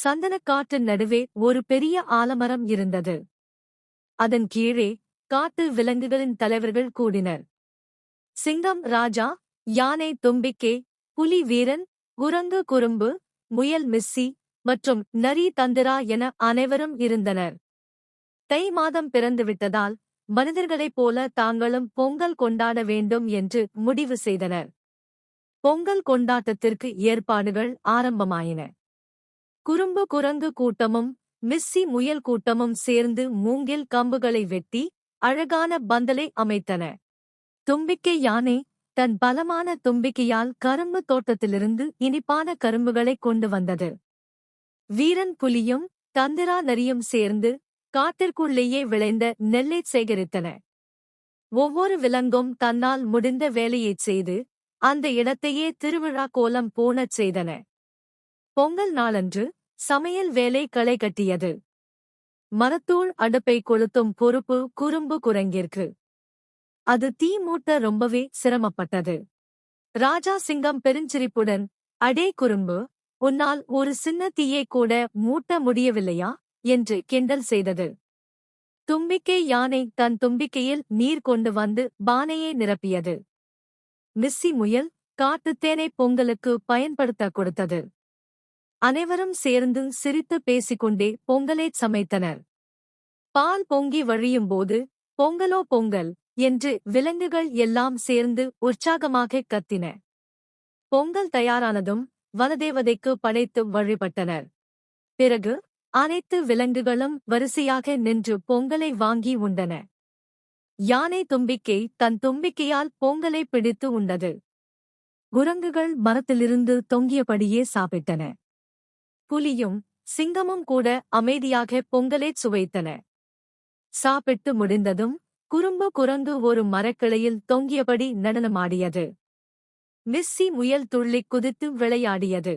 சந்தனக்காட்டின் நடுவே ஒரு பெரிய ஆலமரம் இருந்தது. அதன் கீழே காட்டு விலங்குகளின் தலைவர்கள் கூடினர். சிங்கம் ராஜா, யானை தும்பிக்கை, புலி வீரன், குரங்கு குறும்பு, முயல் மிஸ்ஸி மற்றும் நரி தந்திரா என அனைவரும் இருந்தனர். தை மாதம் பிறந்துவிட்டதால் மனிதர்களைப் போல தாங்களும் பொங்கல் கொண்டாட வேண்டும் என்று முடிவு செய்தனர். பொங்கல் கொண்டாட்டத்திற்கு ஏற்பாடுகள் ஆரம்பமாயின. குறும்பு குரங்கு கூட்டமும் மிஸ்ஸி முயல் கூட்டமும் சேர்ந்து மூங்கில் கம்புகளை வெட்டி அழகான பந்தலை அமைத்தன. தும்பிக்கை யானை தன் பலமான தும்பிக்கையால் கரும்பு தோட்டத்திலிருந்து இனிப்பான கரும்புகளை கொண்டு வந்தது. வீரன் புலியும் தந்திரா நரியும் சேர்ந்து காட்டிற்குள்ளேயே விளைந்த நெல்லைச் சேகரித்தன. ஒவ்வொரு விலங்கும் தன்னால் முடிந்த வேலையைச் செய்து அந்த இடத்தையே திருவிழா கோலம் பூணச் செய்தன. பொங்கல் நாளன்று சமையல் வேலை களை கட்டியது. மரத்தூள் அடுப்பை கொளுத்தும் பொறுப்பு குறும்பு குரங்கிற்கு. அது தீ மூட்ட ரொம்பவே சிரமப்பட்டது. ராஜா சிங்கம் பெருஞ்சிரிப்புடன், அடே குறும்பு, உன்னால் ஒரு சின்ன தீயை கூட மூட்ட முடியவில்லையா என்று கிண்டல் செய்தது. தும்பிக்கை யானை தன் தும்பிக்கையில் நீர் கொண்டு வந்து பானையை நிரப்பியது. மிஸ்ஸி முயல் காட்டுத்தேனை பொங்கலுக்கு பயன்படுத்த கொடுத்தது. அனைவரும் சேர்ந்து சிரித்து பேசிக்கொண்டே பொங்கலைச் சமைத்தனர். பால் பொங்கி வழியும்போது பொங்கலோ பொங்கல் என்று விலங்குகள் எல்லாம் சேர்ந்து உற்சாகமாகக் கத்தின. பொங்கல் தயாரானதும் வனதேவதைக்கு படைத்து வழிபட்டனர். பிறகு அனைத்து விலங்குகளும் வரிசையாக நின்று பொங்கலை வாங்கி உண்டன. யானை தும்பிக்கை தன் தும்பிக்கையால் பொங்கலை பிடித்து உண்டது. குரங்குகள் மரத்திலிருந்து தொங்கியபடியே சாப்பிட்டன. புலியும் சிங்கமும் கூட அமைதியாக பொங்கலைச் சுவைத்தன. சாப்பிட்டு முடிந்ததும் குறும்பு குரங்கு ஒரு மரக்கிளையில் தொங்கியபடி நடனமாடியது. மிஸ்ஸி முயல் துள்ளிக் குதித்து விளையாடியது.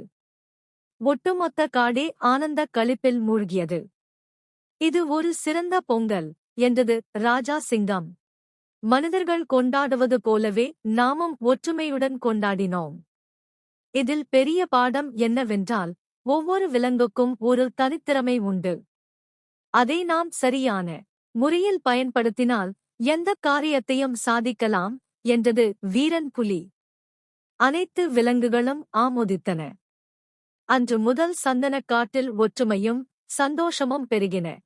ஒட்டுமொத்த காடே ஆனந்தக் களிப்பில் மூழ்கியது. இது ஒரு சிறந்த பொங்கல் என்றது ராஜா சிங்கம். மனிதர்கள் கொண்டாடுவது போலவே நாமும் ஒற்றுமையுடன் கொண்டாடினோம். இதில் பெரிய பாடம் என்னவென்றால், ஒவ்வொரு விலங்குக்கும் ஒரு தனித்திறமை உண்டு. அதை நாம் சரியான முறையில் பயன்படுத்தினால் எந்தக் காரியத்தையும் சாதிக்கலாம் என்றது வீரன் புலி. அனைத்து விலங்குகளும் ஆமோதித்தன. அன்று முதல் சந்தனக்காட்டில் ஒற்றுமையும் சந்தோஷமும் பெருகின.